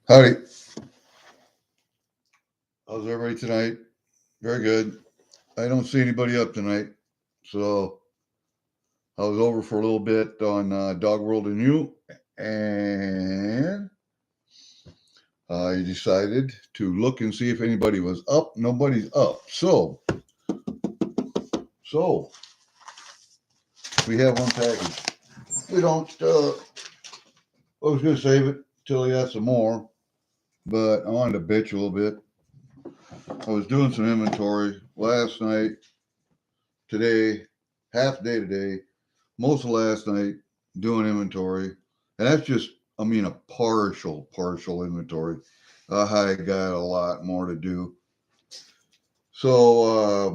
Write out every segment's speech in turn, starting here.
Howdy. How's everybody tonight? Very good. I don't see anybody up tonight. So I was over for a little bit on Dog World and You, and I decided to look and see if anybody was up. Nobody's up. So we have one package. We don't, I was going to save it till I got some more, but I wanted to bitch a little bit. I was doing some inventory last night, today, half day today, most of last night doing inventory, and that's just, a partial inventory. I got a lot more to do, so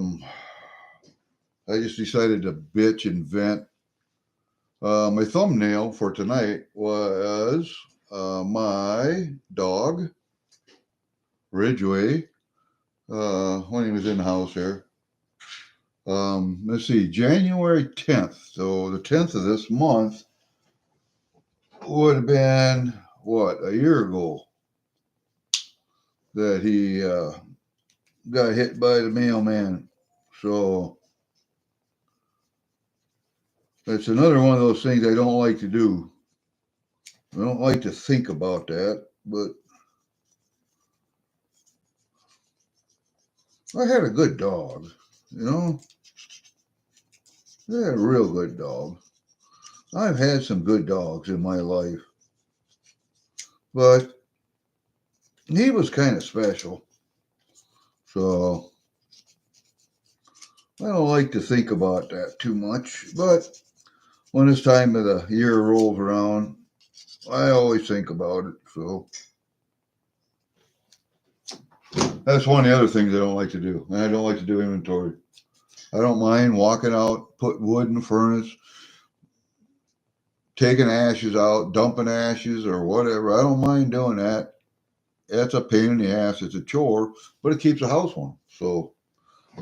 I just decided to bitch and vent. My thumbnail for tonight was my dog Ridgway when he was in the house here. Let's see, January 10th. So the 10th of this month would have been what, a year ago that he got hit by the mailman. So it's another one of those things I don't like to do. I don't like to think about that, but I had a good dog, you know. I had a real good dog. I've had some good dogs in my life, but he was kind of special. So I don't like to think about that too much, but when this time of the year rolls around, I always think about it. So that's one of the other things I don't like to do. And I don't like to do inventory. I don't mind walking out, put wood in the furnace, taking ashes out, dumping ashes or whatever. I don't mind doing that. That's a pain in the ass. It's a chore, but it keeps the house warm. So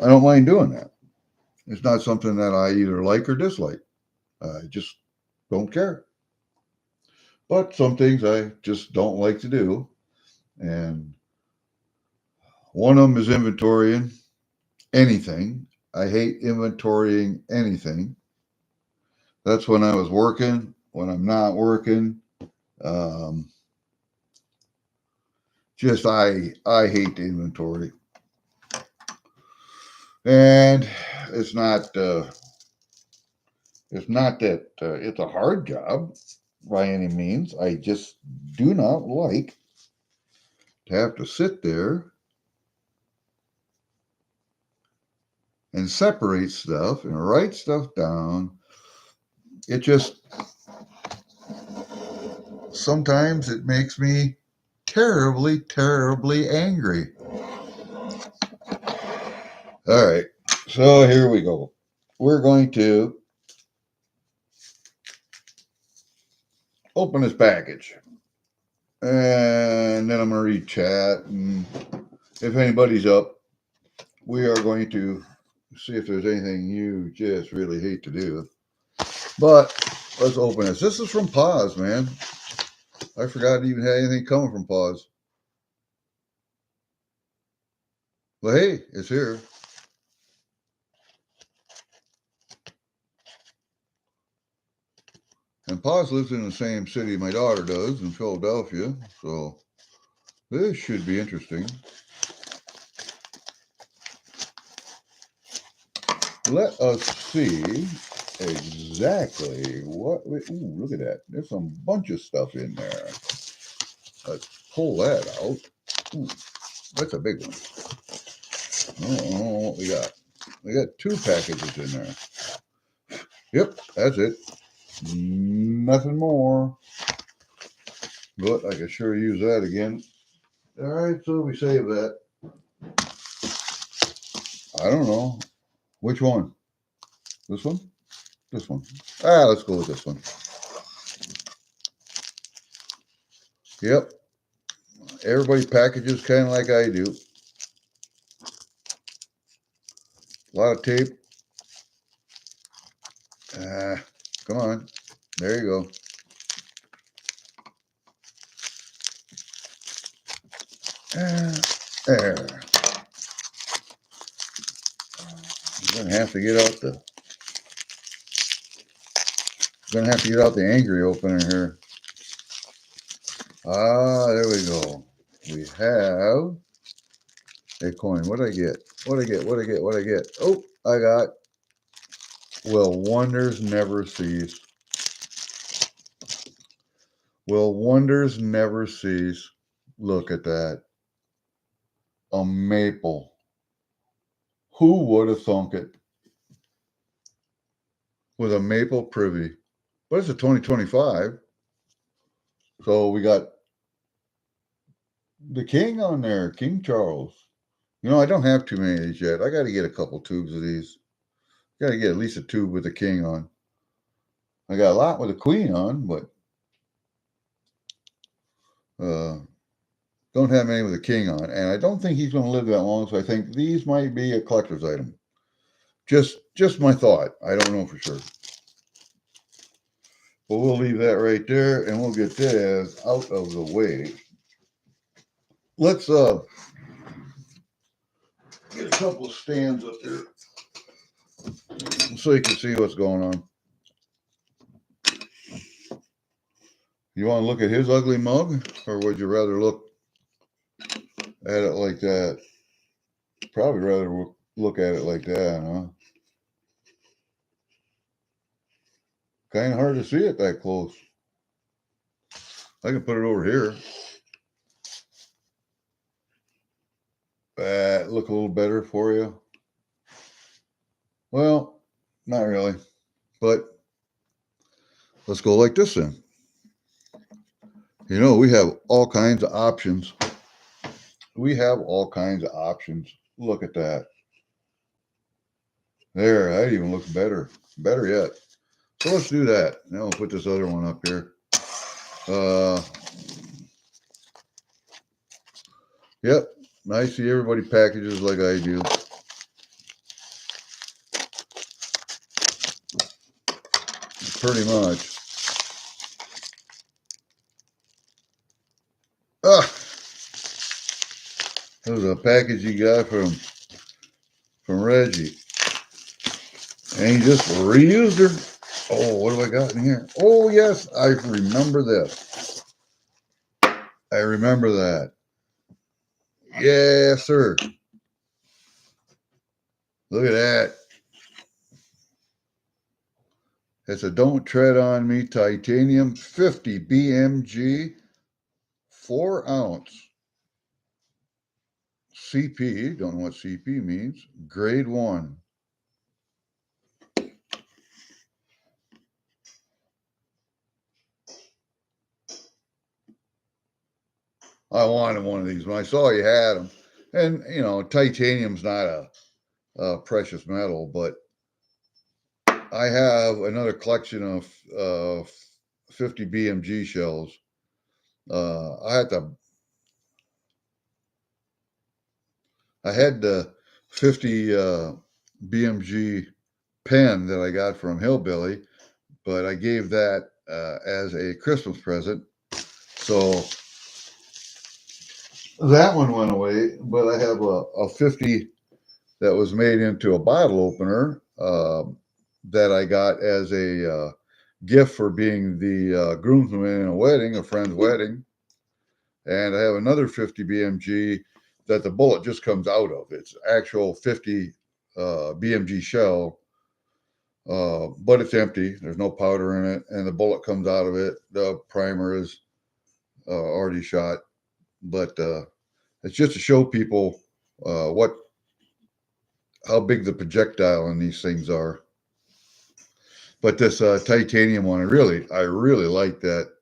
I don't mind doing that. It's not something that I either like or dislike. I just don't care. But some things I just don't like to do. And one of them is inventorying anything. I hate inventorying anything. That's when I was working. When I'm not working, um, just I hate the inventory, and it's not that it's a hard job by any means. I just do not like to have to sit there and separate stuff and write stuff down. It just sometimes it makes me terribly, terribly angry. All right, so here we go. We're going to open this package, and then I'm going to read chat. And if anybody's up, we are going to see if there's anything you just really hate to do. But let's open this. This is from Pause, man. I forgot to even have anything coming from Pause. But hey, it's here. And Paz lives in the same city my daughter does, in Philadelphia, so this should be interesting. Let us see exactly what. Ooh, look at that. There's some bunch of stuff in there. Let's pull that out. Ooh, that's a big one. Oh, what we got? We got two packages in there. Yep, that's it. Nothing more. But I can sure use that again. All right, so we save that. I don't know. Which one? This one? This one. Let's go with this one. Yep. Everybody packages kind of like I do. A lot of tape. Come on. There you go. There. I'm gonna have to get out the angry opener here. Ah, there we go. We have a coin. What did I get? What did I get? What did I get? What did I get? Oh, I got Will Wonders Never Cease. Will Wonders Never Cease. Look at that. A maple. Who would have thunk it? With a maple privy. But it's a 2025. So we got the king on there, King Charles. You know, I don't have too many of these yet. I got to get a couple tubes of these. Got to get at least a tube with the king on. I got a lot with the queen on, but don't have any with the king on. And I don't think he's going to live that long, so I think these might be a collector's item. Just my thought. I don't know for sure. But we'll leave that right there, and we'll get this out of the way. Let's get a couple of stands up there so you can see what's going on. You want to look at his ugly mug, or would you rather look at it like that? Probably rather look at it like that, huh? Kind of hard to see it that close. I can put it over here. Look a little better for you. Well, not really. But let's go like this then. You know, we have all kinds of options. We have all kinds of options. Look at that. There, that even looks better. Better yet. So let's do that. Now we'll put this other one up here. Yep. I see everybody packages like I do. Pretty much. That was a package you got from Reggie. And he just reused her. Oh, what have I got in here? Oh, yes, I remember this. I remember that. Yes, sir. Look at that. It's a Don't Tread on Me titanium 50 BMG 4 ounce CP. Don't know what CP means. Grade 1. I wanted one of these when I saw you had them. And, you know, titanium's not a precious metal, but I have another collection of 50 BMG shells. I had the 50 BMG pen that I got from Hillbilly, but I gave that as a Christmas present. So that one went away, but I have a 50 that was made into a bottle opener that I got as a gift for being the groomsman in a wedding, a friend's wedding. And I have another 50 BMG that the bullet just comes out of. It's actual 50 BMG shell, but it's empty. There's no powder in it, and the bullet comes out of it. The primer is already shot, but it's just to show people how big the projectile in these things are. But this titanium one, I really like that.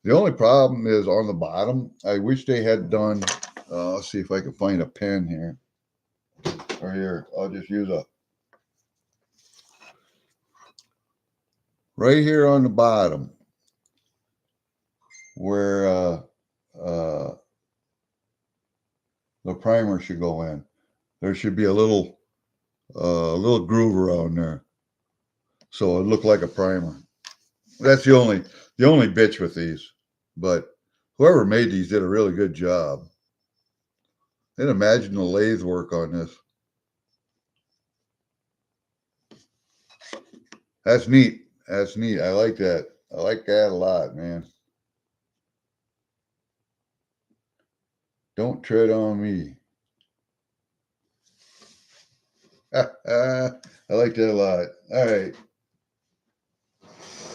The only problem is on the bottom. I wish they had done. Let's see if I can find a pen here. Or here, I'll just use right here on the bottom where the primer should go in. There should be a little groove around there, so it looked like a primer. That's the only bitch with these. But whoever made these did a really good job. And imagine the lathe work on this. That's neat. That's neat. I like that. I like that a lot, man. Don't tread on me. I like that a lot. All right.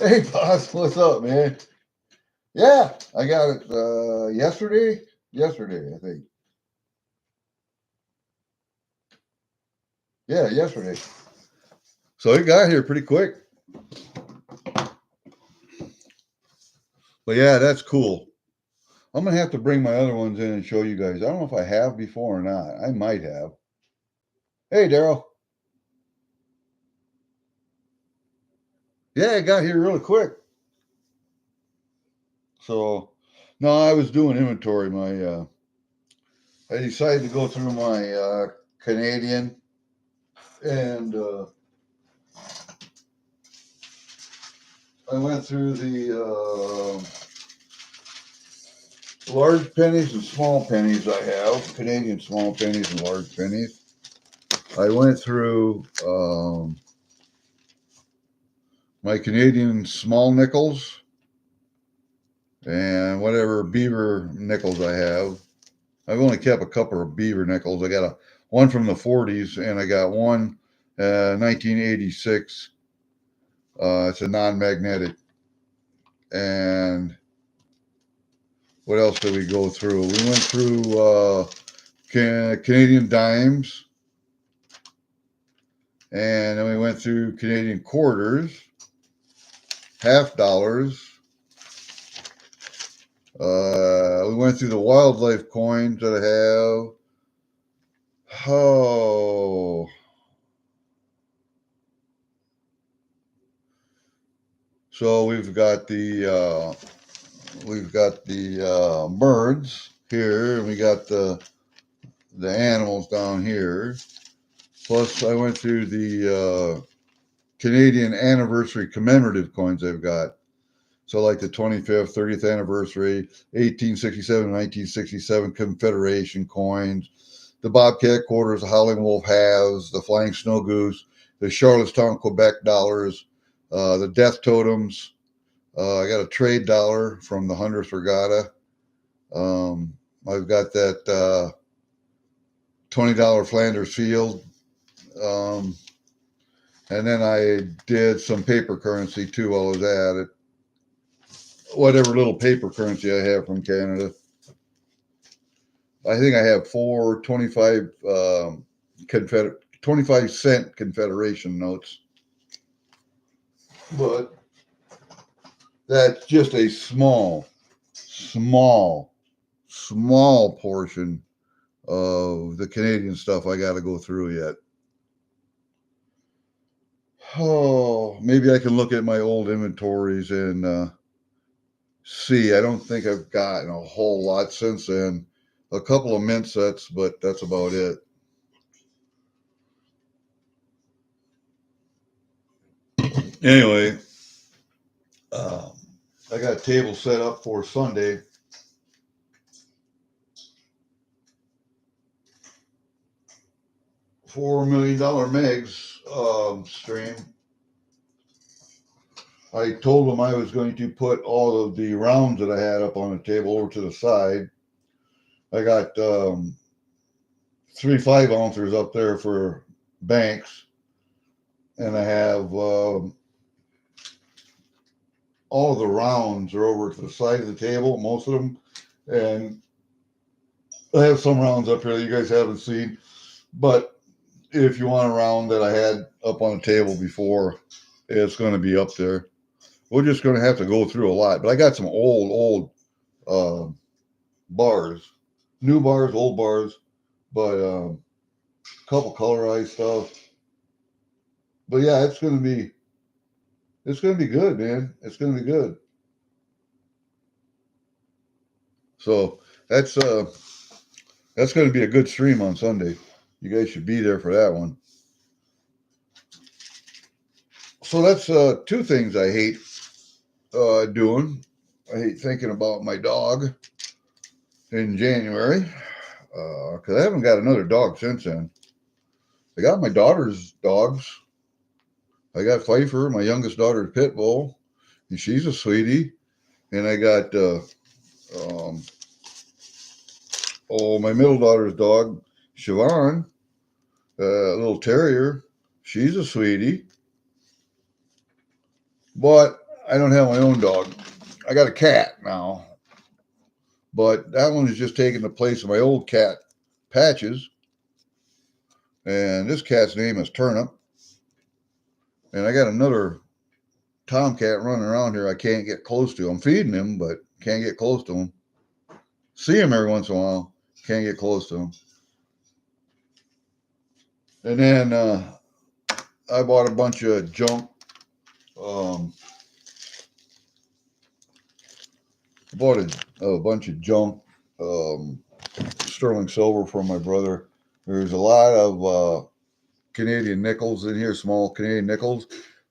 Hey, boss, what's up, man? Yeah, I got it yesterday. Yesterday, I think. Yeah, yesterday. So it got here pretty quick. But yeah, that's cool. I'm gonna have to bring my other ones in and show you guys. I don't know if I have before or not. I might have. Hey, Daryl. Yeah, it got here really quick. So, no, I was doing inventory. I decided to go through my Canadian and I went through the large pennies and small pennies I have, Canadian small pennies and large pennies. I went through my Canadian small nickels and whatever beaver nickels I have. I've only kept a couple of beaver nickels. I got one from the 40s and I got one 1986. It's a non-magnetic. And what else did we go through? We went through Canadian dimes, and then we went through Canadian quarters, half dollars. We went through the wildlife coins that I have. Oh, so we've got the birds here, and we got the animals down here. Plus, I went through the Canadian anniversary commemorative coins I've got. So, like the 25th, 30th anniversary, 1867, 1967 Confederation coins, the Bobcat quarters, the Howling Wolf halves, the Flying Snow Goose, the Charlottetown, Quebec dollars, the Death Totems. I got a trade dollar from the 100th Regatta. I've got that $20 Flanders Field. And then I did some paper currency too while I was at it. Whatever little paper currency I have from Canada. I think I have four 25 25-cent Confederation notes. But that's just a small portion of the Canadian stuff I got to go through yet. Oh, maybe I can look at my old inventories and see. I don't think I've gotten a whole lot since then. A couple of mint sets, but that's about it. Anyway, um, I got a table set up for Sunday. $4 million Megs stream. I told them I was going to put all of the rounds that I had up on the table over to the side. I got 3 5-ounces up there for banks, and I have all of the rounds are over to the side of the table, most of them, and I have some rounds up here that you guys haven't seen. But if you want a round that I had up on the table before, it's going to be up there. We're just going to have to go through a lot. But I got some old bars, new bars, old bars, but a couple colorized stuff. But yeah, it's going to be good, man. It's going to be good. So that's going to be a good stream on Sunday. You guys should be there for that one. So that's two things I hate doing. I hate thinking about my dog in January. because I haven't got another dog since then. I got my daughter's dogs. I got Pfeiffer, my youngest daughter's pit bull, and she's a sweetie. And I got um, my middle daughter's dog, Siobhan, a little terrier. She's a sweetie. But I don't have my own dog. I got a cat now. But that one is just taking the place of my old cat, Patches. And this cat's name is Turnip. And I got another tomcat running around here I can't get close to. I'm feeding him, but can't get close to him. See him every once in a while. Can't get close to him. And then I bought a bunch of junk. Bought a bunch of junk sterling silver from my brother. There's a lot of Canadian nickels in here, small Canadian nickels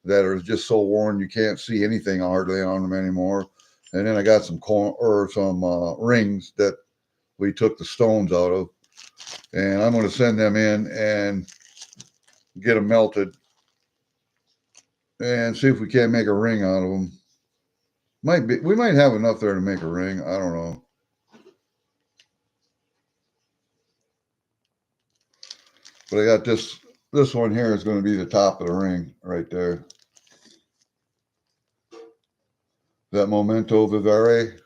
that are just so worn you can't see anything hardly on them anymore. And then I got some rings that we took the stones out of, and I'm going to send them in and get them melted and see if we can't make a ring out of them. We might have enough there to make a ring. I don't know. But I got this one here is going to be the top of the ring right there. That Memento Vivere.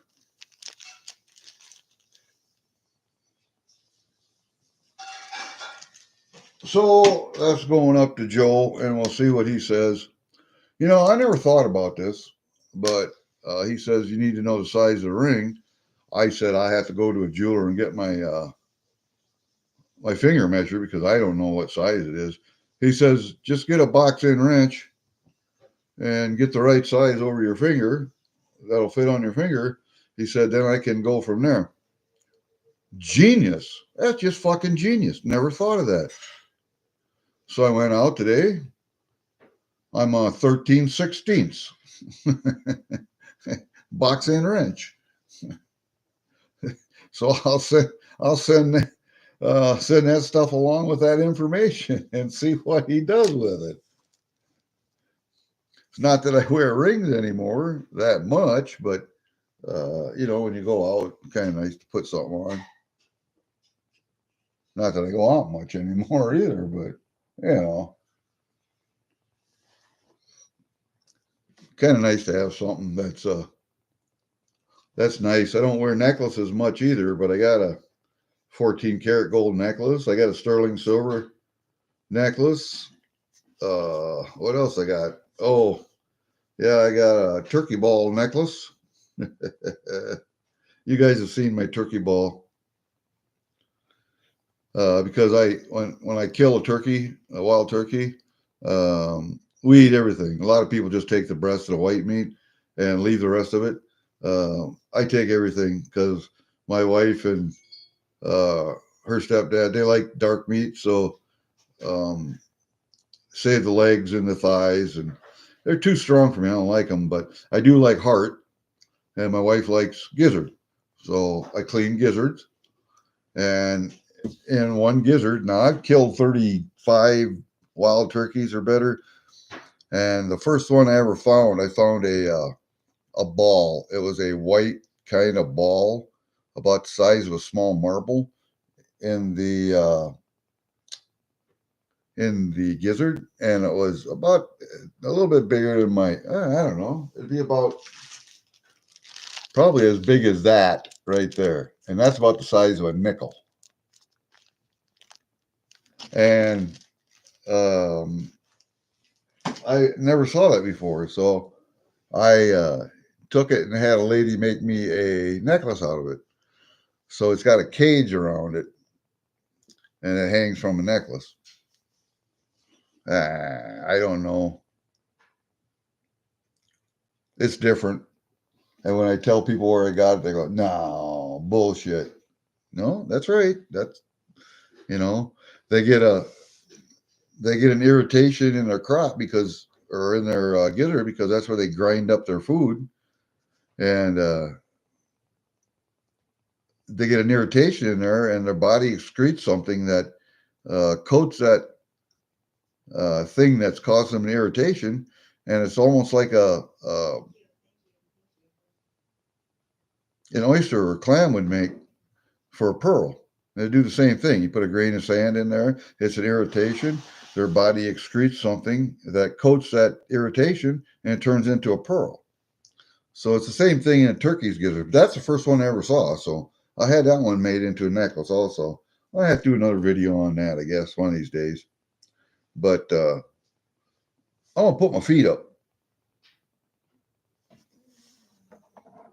So that's going up to Joe, and we'll see what he says. You know, I never thought about this, but he says you need to know the size of the ring. I said I have to go to a jeweler and get my my finger measure because I don't know what size it is. He says just get a box-in wrench and get the right size over your finger. That'll fit on your finger. He said then I can go from there. Genius. That's just fucking genius. Never thought of that. So I went out today. I'm 13/16 box-in wrench. So I'll send that stuff along with that information and see what he does with it. It's not that I wear rings anymore that much, but you know, when you go out, it's kind of nice to put something on. Not that I go out much anymore either, but you know, kind of nice to have something that's nice. I don't wear necklaces much either, but I got a 14 karat gold necklace. I got a sterling silver necklace. What else I got? Oh, yeah, I got a turkey ball necklace. You guys have seen my turkey ball. Because when I kill a turkey, a wild turkey, we eat everything. A lot of people just take the breast of the white meat and leave the rest of it. I take everything because my wife and her stepdad, they like dark meat, so save the legs and the thighs, and they're too strong for me. I don't like them, but I do like heart, and my wife likes gizzard, so I clean gizzards. And in one gizzard, now I've killed 35 wild turkeys or better, and the first one I ever found, I found a ball. It was a white kind of ball, about the size of a small marble, in the gizzard, and it was about a little bit bigger than my, I don't know, it'd be about probably as big as that right there, and that's about the size of a nickel. And I never saw that before, so I took it and had a lady make me a necklace out of it. So it's got a cage around it, and it hangs from a necklace. I don't know. It's different. And when I tell people where I got it, they go, "No, bullshit." No, that's right. That's, you know, they get an irritation in their crop because, or in their gizzard, because that's where they grind up their food, and they get an irritation in there, and their body excretes something that coats that thing that's causing them an irritation, and it's almost like an oyster or clam would make for a pearl. They do the same thing. You put a grain of sand in there, it's an irritation. Their body excretes something that coats that irritation, and it turns into a pearl. So it's the same thing in a turkey's gizzard. That's the first one I ever saw. So I had that one made into a necklace also. I have to do another video on that, I guess, one of these days. But I'm gonna put my feet up.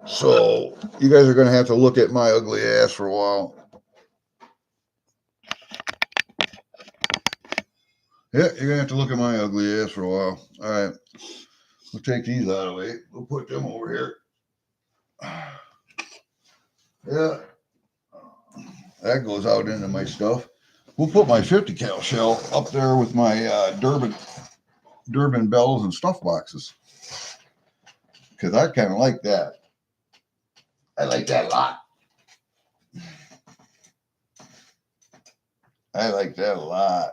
So you guys are gonna have to look at my ugly ass for a while. Yeah, you're gonna have to look at my ugly ass for a while. All right, we'll take these out of the way. We'll put them over here. Yeah, that goes out into my stuff. We'll put my 50 cal shell up there with my Durban bells and stuff boxes, because I kind of like that. I like that a lot. I like that a lot.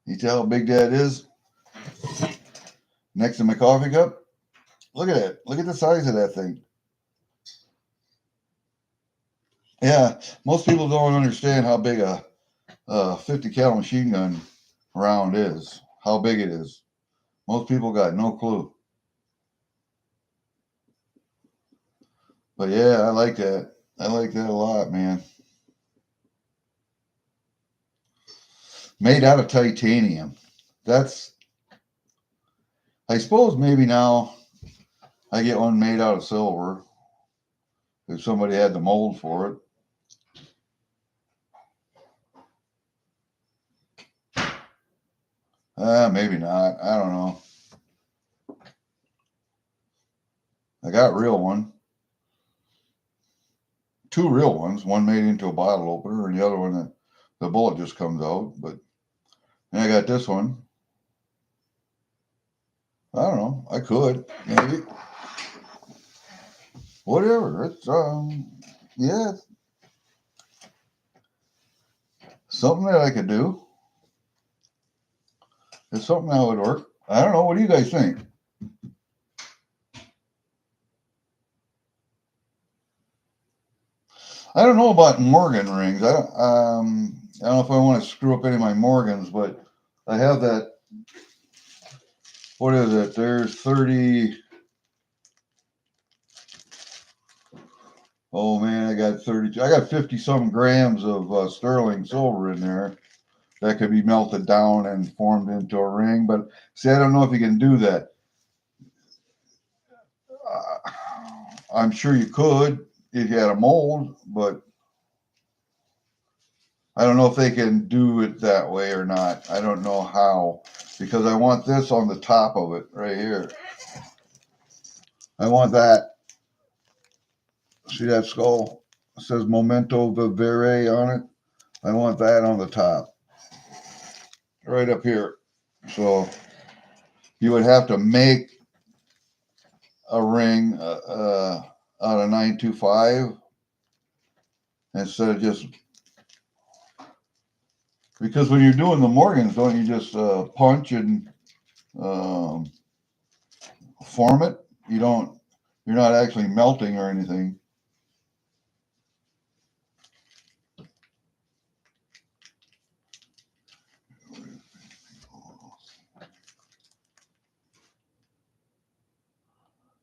You tell how big that is? Next to my coffee cup? Look at it. Look at the size of that thing. Yeah, most people don't understand how big a 50 cal machine gun round is, how big it is. Most people got no clue. But yeah, I like that. I like that a lot, man. Made out of titanium. That's, I suppose maybe now I get one made out of silver if somebody had the mold for it. Maybe not. I don't know. I got real one. Two real ones. One made into a bottle opener, and the other one that the bullet just comes out. But then I got this one. I don't know. I could maybe. Whatever. It's yeah. Something that I could do. It's something that would work. I don't know. What do you guys think? I don't know about Morgan rings. I don't know if I want to screw up any of my Morgans, but I have that. What is it? There's 30. Oh man, I got 32. I got 50 some grams of sterling silver in there that could be melted down and formed into a ring. But see, I don't know if you can do that. I'm sure you could if you had a mold, but I don't know if they can do it that way or not. I don't know how, because I want this on the top of it right here. I want that. See that skull? It says Memento Vivere on it. I want that on the top. Right up here. So you would have to make a ring out of 925 instead of just, because when you're doing the Morgans, don't you just punch and form it? You're not actually melting or anything.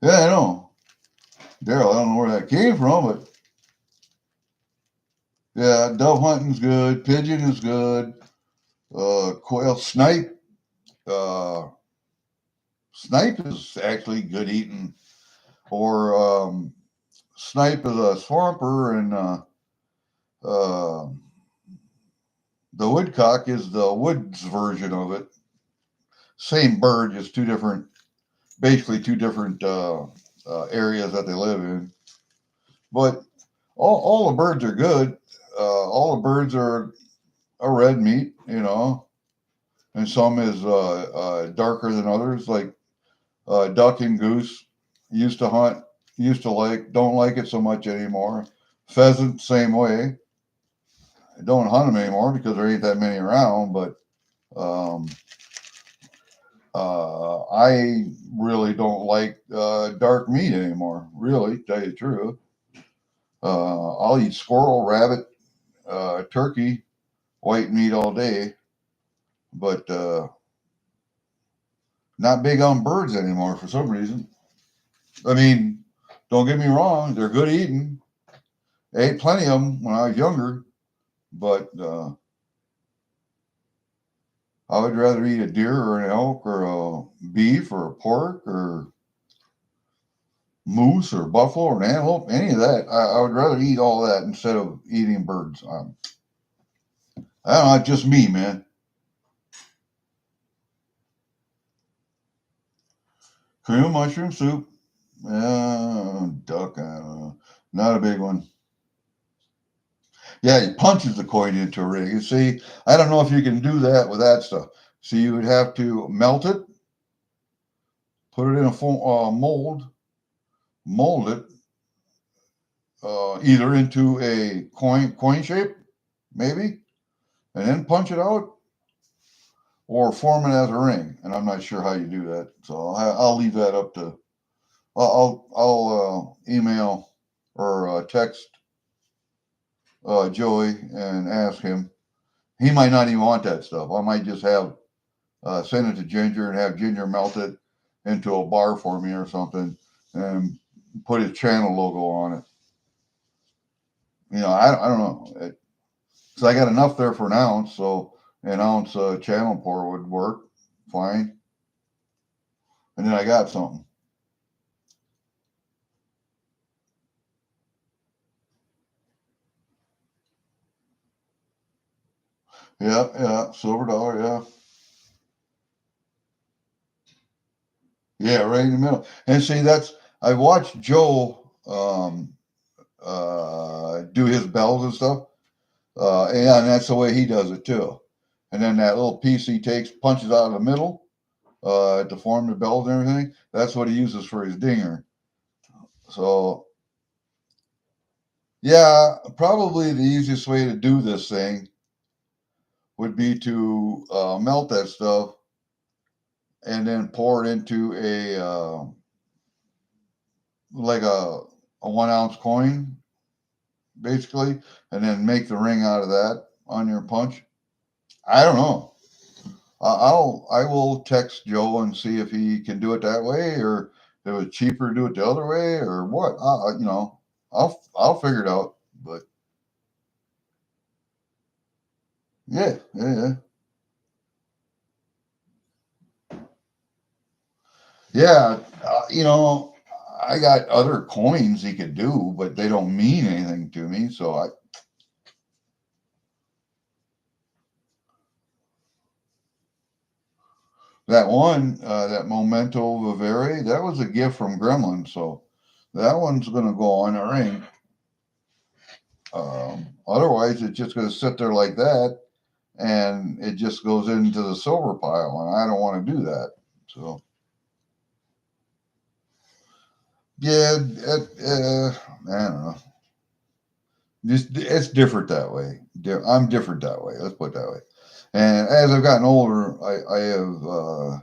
Yeah, I know. Daryl, I don't know where that came from, but yeah, dove hunting's good. Pigeon is good. Quail, snipe. Snipe is actually good eating. Or snipe is a swamper, and the woodcock is the woods version of it. Same bird, just basically two different areas that they live in. But all the birds are good. All the birds are a red meat, and some is darker than others. Like duck and goose used to hunt, don't like it so much anymore. Pheasant, same way. I don't hunt them anymore because there ain't that many around, but um, I really don't like dark meat anymore. Really, to tell you the truth. I'll eat squirrel, rabbit, turkey, white meat all day, but not big on birds anymore for some reason. I mean, don't get me wrong, they're good eating. I ate plenty of them when I was younger, but I would rather eat a deer or an elk or a beef or a pork or moose or buffalo or an antelope, any of that. I would rather eat all that instead of eating birds. I don't know, it's just me, man. Cream of mushroom soup, duck, I don't know. Not a big one. Yeah, he punches the coin into a ring. You see, I don't know if you can do that with that stuff. So you would have to melt it, put it in a mold it either into a coin shape, maybe, and then punch it out, or form it as a ring. And I'm not sure how you do that, so I'll leave that up to. I'll email or text Joey and ask him. He might not even want that stuff. I might just have send it to Ginger and have Ginger melt it into a bar for me or something and put his channel logo on it. I don't know. So I got enough there for an ounce, so an ounce channel pour would work fine. And then I got something. Yeah, silver dollar, yeah. Yeah, right in the middle. And see, I watched Joe do his bells and stuff. And that's the way he does it too. And then that little piece he takes, punches out of the middle to form the bells and everything. That's what he uses for his dinger. So, yeah, probably the easiest way to do this thing would be to melt that stuff and then pour it into like a 1 ounce coin, basically, and then make the ring out of that on your punch. I don't know. I will text Joe and see if he can do it that way, or if it's cheaper to do it the other way, or what. I'll figure it out. But yeah. Yeah, I got other coins he could do, but they don't mean anything to me. So that one, that Memento Vivere, that was a gift from Gremlin. So that one's going to go on a ring. Otherwise, it's just going to sit there like that, and it just goes into the silver pile, and I don't want to do that. So yeah, I don't know. Just it's different that way. I'm different that way. Let's put it that way. And as I've gotten older, I have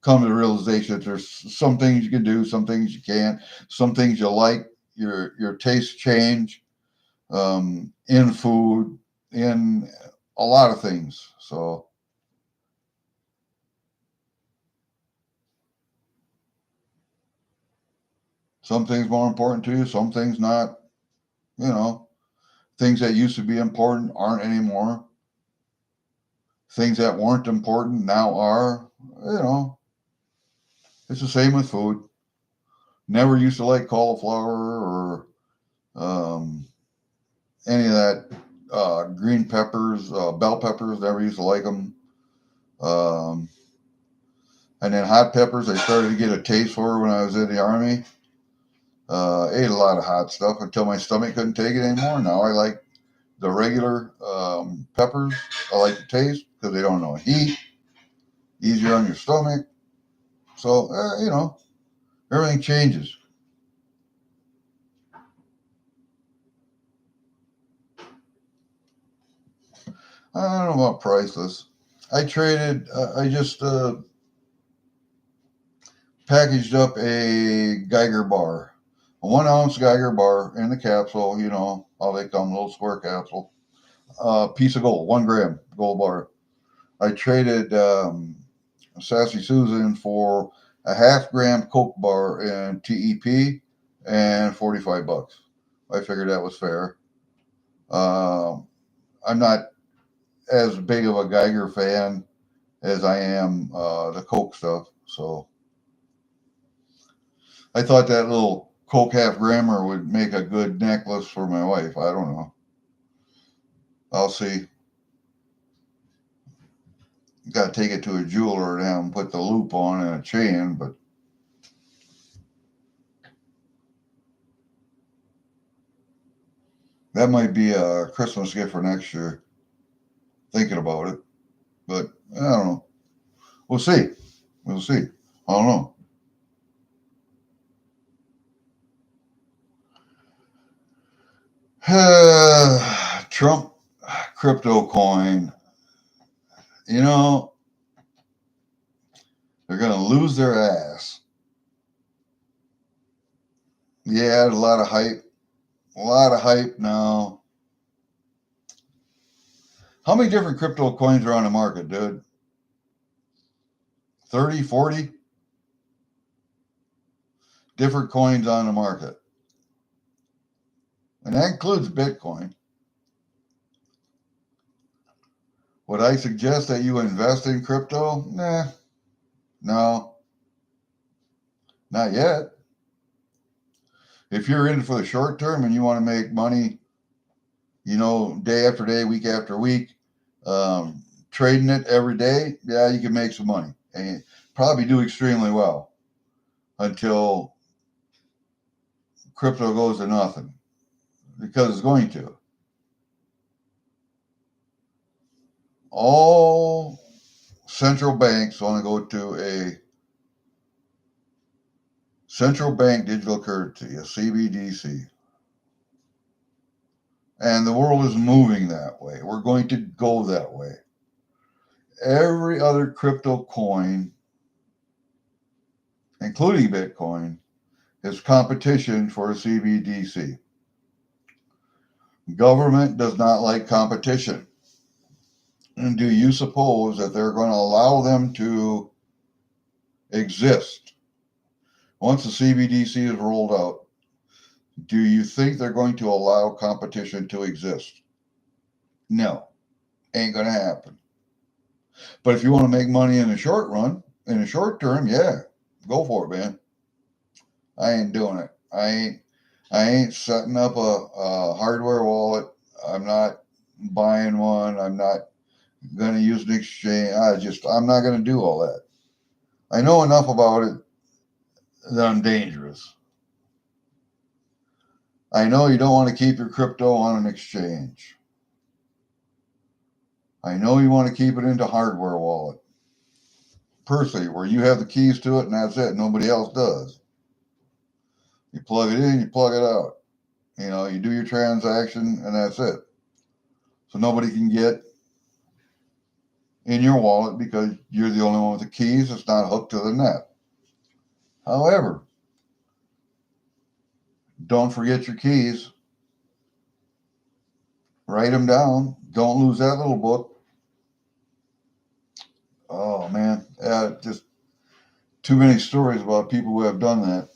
come to the realization that there's some things you can do, some things you can't, some things you like. Your tastes change in food, in a lot of things. So some things more important to you, some things not. You know, things that used to be important aren't anymore. Things that weren't important now are. You know, it's the same with food. Never used to like cauliflower or um, any of that green peppers, bell peppers. Never used to like them. Um, and then hot peppers, I started to get a taste for when I was in the army. Ate a lot of hot stuff until my stomach couldn't take it anymore. Now I like the regular peppers. I like the taste because they don't know heat, easier on your stomach. So everything changes. I don't know about priceless. I traded. I just packaged up a Geiger bar, a 1 ounce Geiger bar in the capsule. You know how they come, little square capsule. Piece of gold, 1 gram gold bar. I traded Sassy Susan for a half-gram Coke bar in TEP and $45. I figured that was fair. I'm not as big of a Geiger fan as I am the Coke stuff, so I thought that little Coke half grammer would make a good necklace for my wife. I don't know. I'll see. Got to take it to a jeweler and have him put the loop on and a chain, but that might be a Christmas gift for next year. Thinking about it, but I don't know. We'll see. We'll see. I don't know. Trump crypto coin. You know, they're going to lose their ass. Yeah, a lot of hype. A lot of hype now. How many different crypto coins are on the market, dude? 30, 40 different coins on the market. And that includes Bitcoin. Would I suggest that you invest in crypto? Nah, no, not yet. If you're in for the short term and you want to make money, you know, day after day, week after week, trading it every day, yeah, you can make some money and probably do extremely well until crypto goes to nothing, because it's going to. All central banks want to go to a central bank digital currency, a CBDC. And the world is moving that way. We're going to go that way. Every other crypto coin, including Bitcoin, is competition for a CBDC. Government does not like competition. And do you suppose that they're going to allow them to exist? Once the CBDC is rolled out, do you think they're going to allow competition to exist? No, ain't going to happen. But if you want to make money in the short run, in the short term, yeah, go for it, man. I ain't doing it. I ain't setting up a hardware wallet. I'm not buying one. I'm not going to use an exchange. I'm not going to do all that. I know enough about it that I'm dangerous. I know you don't want to keep your crypto on an exchange. I know you want to keep it into hardware wallet. Personally, where you have the keys to it and that's it. Nobody else does. You plug it in, you plug it out. You know, you do your transaction and that's it. So nobody can get in your wallet because you're the only one with the keys. It's not hooked to the net. However, don't forget your keys. Write them down. Don't lose that little book. Oh man, just too many stories about people who have done that.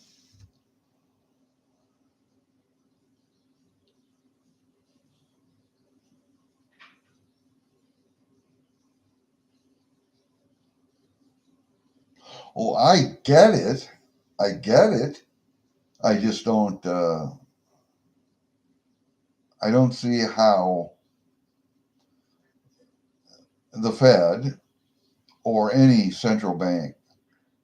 Oh, I get it. I get it. I just don't. I don't see how the Fed or any central bank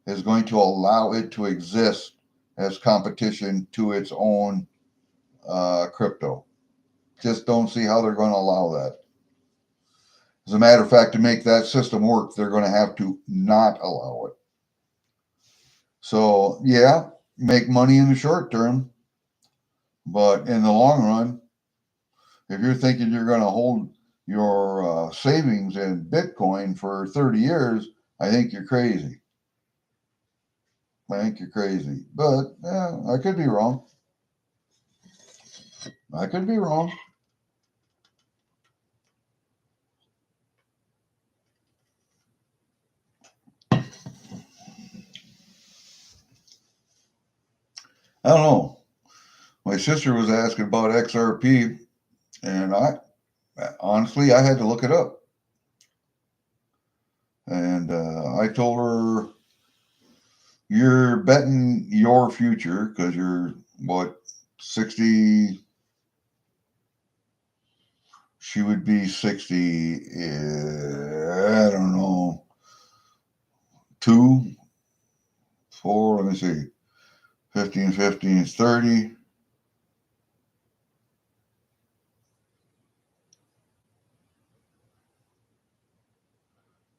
is going to allow it to exist as competition to its own crypto. Just don't see how they're going to allow that. As a matter of fact, to make that system work, they're going to have to not allow it. So, yeah, make money in the short term, but in the long run, if you're thinking you're going to hold your savings in Bitcoin for 30 years, I think you're crazy. I think you're crazy. But yeah, I could be wrong. I could be wrong. I don't know. My sister was asking about XRP, and I honestly I had to look it up. And I told her, you're betting your future because you're what, 60? She would be 60. I don't know, 2, 4. Let me see. 15, 15 is 30.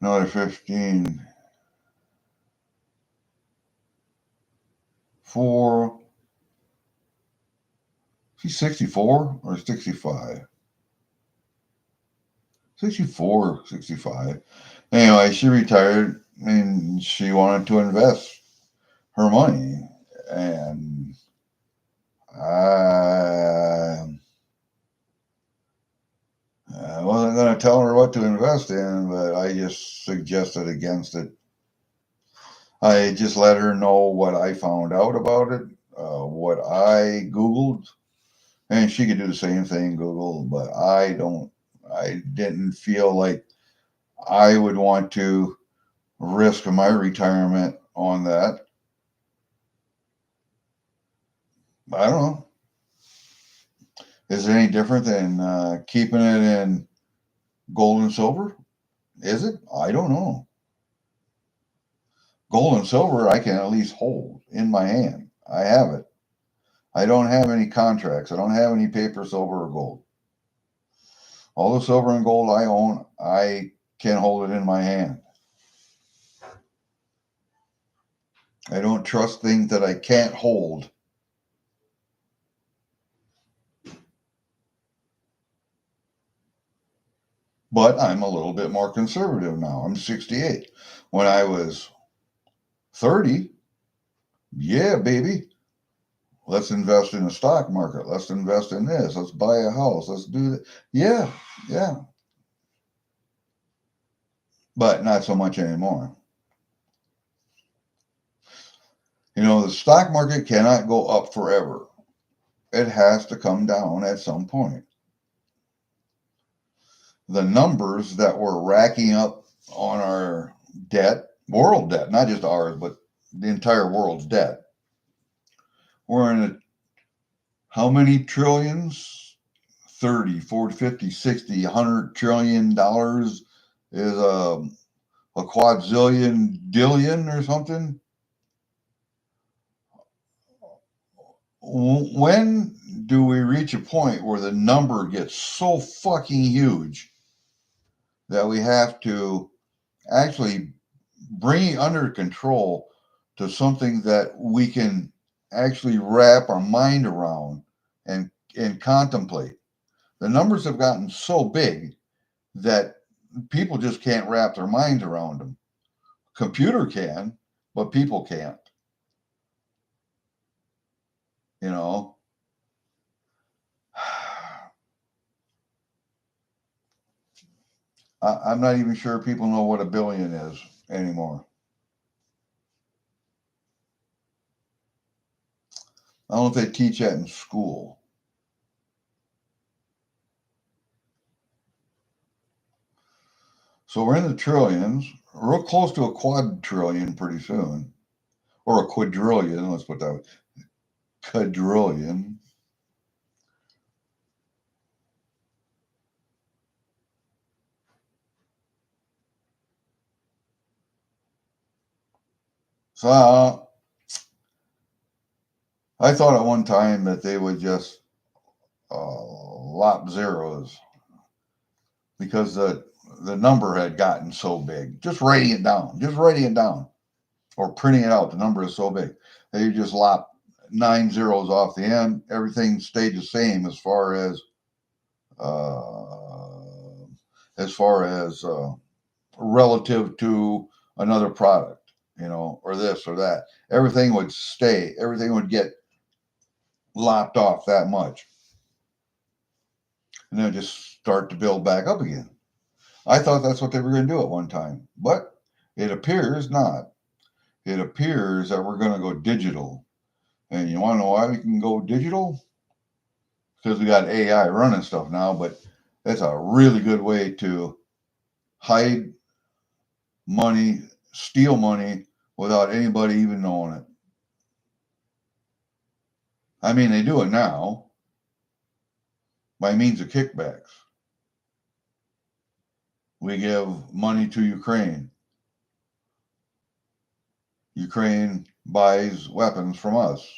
Another 15. 4. She's 64 or 65? 64, 65. Anyway, she retired and she wanted to invest her money. And I wasn't going to tell her what to invest in, but I just suggested against it. I just let her know what I found out about it, what I Googled, and she could do the same thing, Google, but I didn't feel like I would want to risk my retirement on that. I don't know. Is it any different than keeping it in gold and silver? Is it? I don't know. Gold and silver, I can at least hold in my hand. I have it. I don't have any contracts. I don't have any paper silver or gold. All the silver and gold I own, I can hold it in my hand. I don't trust things that I can't hold. But I'm a little bit more conservative now. I'm 68. When I was 30, yeah, baby, let's invest in the stock market. Let's invest in this. Let's buy a house. Let's do that. Yeah, yeah. But not so much anymore. The stock market cannot go up forever. It has to come down at some point. The numbers that we're racking up on our debt, world debt, not just ours, but the entire world's debt. We're in how many trillions? 30, 40, 50, 60, $100 trillion is a quadzillion dillion or something. When do we reach a point where the number gets so fucking huge that we have to actually bring it under control to something that we can actually wrap our mind around and contemplate? The numbers have gotten so big that people just can't wrap their minds around them. Computer can, but people can't. You know, I'm not even sure people know what a billion is anymore. I don't know if they teach that in school. So we're in the trillions, real close to a quadrillion pretty soon, or a quadrillion. Let's put that way. Quadrillion. So I thought at one time that they would just lop zeros because the number had gotten so big. Just writing it down, or printing it out. The number is so big they just lop 9 zeros off the end. Everything stayed the same as far as as far as relative to another product, or this or that. Everything would stay. Everything would get lopped off that much, and then just start to build back up again. I thought that's what they were going to do at one time, but it appears not. It appears that we're going to go digital. And you want to know why we can go digital? Because we got AI running stuff now, but that's a really good way to hide money, steal money without anybody even knowing it. I mean, they do it now by means of kickbacks. We give money to Ukraine. Ukraine buys weapons from us.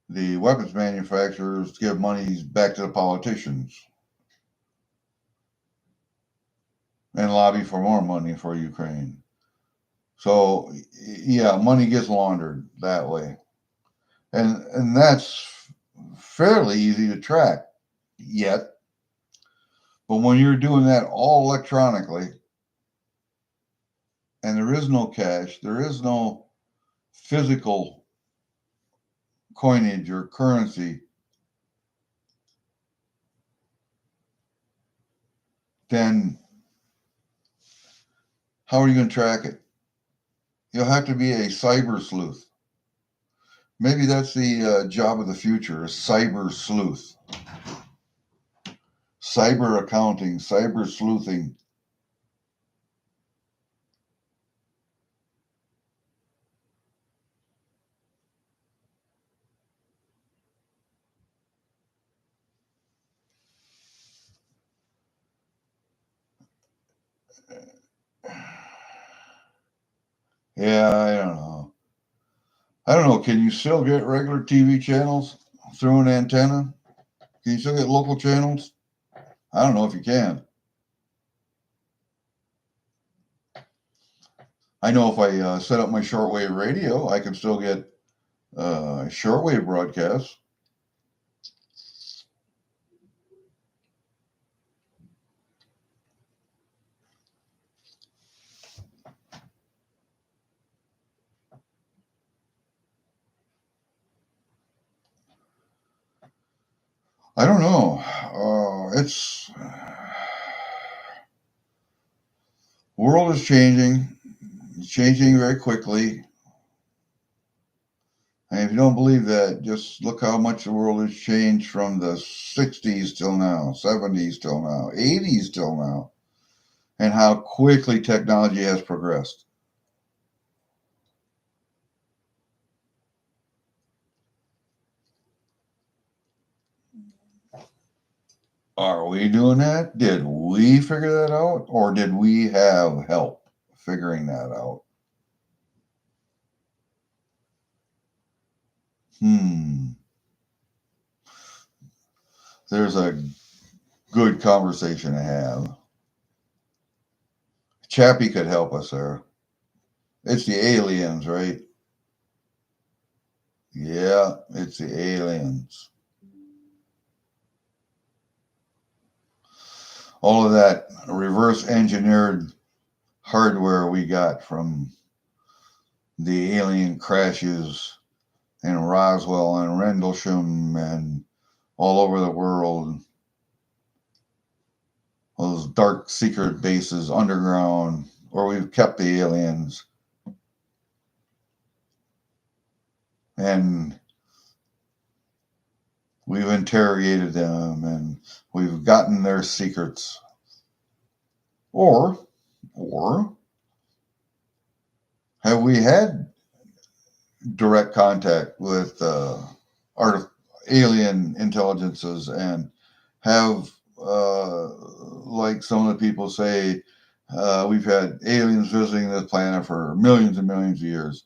The weapons manufacturers give money back to the politicians and lobby for more money for Ukraine. So, yeah, money gets laundered that way. And that's fairly easy to track yet. But when you're doing that all electronically, and there is no cash, there is no physical coinage or currency, then how are you going to track it? You'll have to be a cyber sleuth. Maybe that's the job of the future, a cyber sleuth. Cyber accounting, cyber sleuthing. Yeah, I don't know. I don't know. Can you still get regular TV channels through an antenna? Can you still get local channels? I don't know if you can. I know if I set up my shortwave radio, I can still get shortwave broadcasts. I don't know. It's world is changing. It's changing very quickly. And if you don't believe that, just look how much the world has changed from the 60s till now, 70s till now, 80s till now, and how quickly technology has progressed. Are we doing that? Did we figure that out? Or did we have help figuring that out? There's a good conversation to have. Chappie could help us there. It's the aliens, right? Yeah, it's the aliens. All of that reverse engineered hardware we got from the alien crashes in Roswell and Rendlesham and all over the world. Those dark secret bases underground where we've kept the aliens. And we've interrogated them and we've gotten their secrets. Or have we had direct contact with alien intelligences and have, like some of the people say, we've had aliens visiting this planet for millions and millions of years.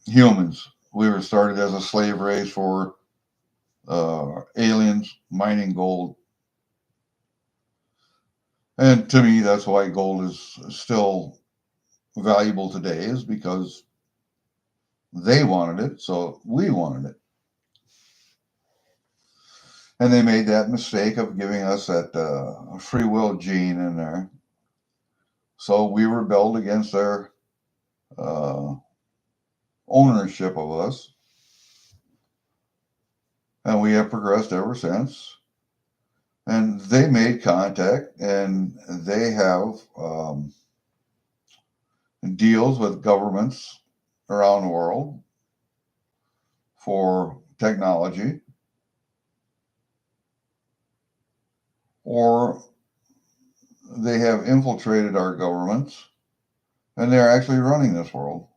Humans, we were started as a slave race for aliens mining gold. And to me, that's why gold is still valuable today, is because they wanted it, so we wanted it. And they made that mistake of giving us that free will gene in there. So we rebelled against their ownership of us. And we have progressed ever since. And they made contact, and they have deals with governments around the world for technology, or they have infiltrated our governments and they're actually running this world,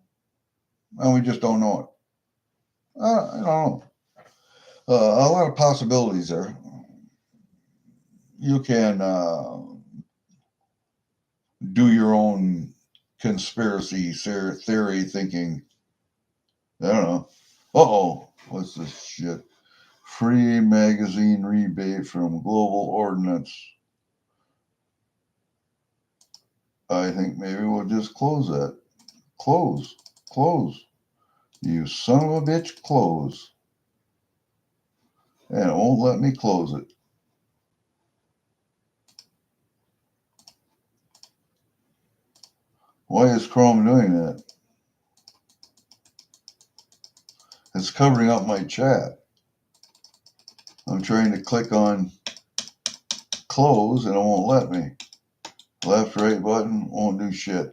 and we just don't know it. I don't know. A lot of possibilities there. You can do your own conspiracy theory thinking. I don't know. Uh-oh, what's this shit? Free magazine rebate from Global Ordnance. I think maybe we'll just close that. Close. You son of a bitch, close. And it won't let me close it. Why is Chrome doing that? It's covering up my chat. I'm trying to click on close and it won't let me. Left, right button won't do shit.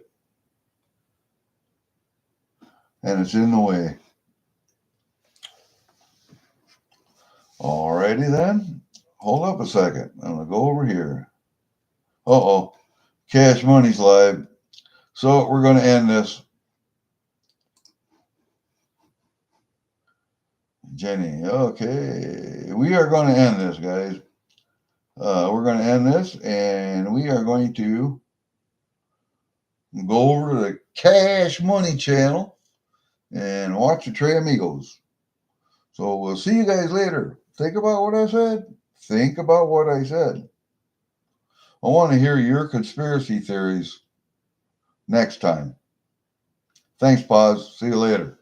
And it's in the way. Alrighty then. Hold up a second. I'm going to go over here. Uh-oh. Cash Money's live. So we're going to end this. Jenny. Okay. We are going to end this, guys. We're going to end this, and we are going to go over to the Cash Money channel and watch the Tres Amigos. So we'll see you guys later. Think about what I said. Think about what I said. I want to hear your conspiracy theories next time. Thanks, Paz. See you later.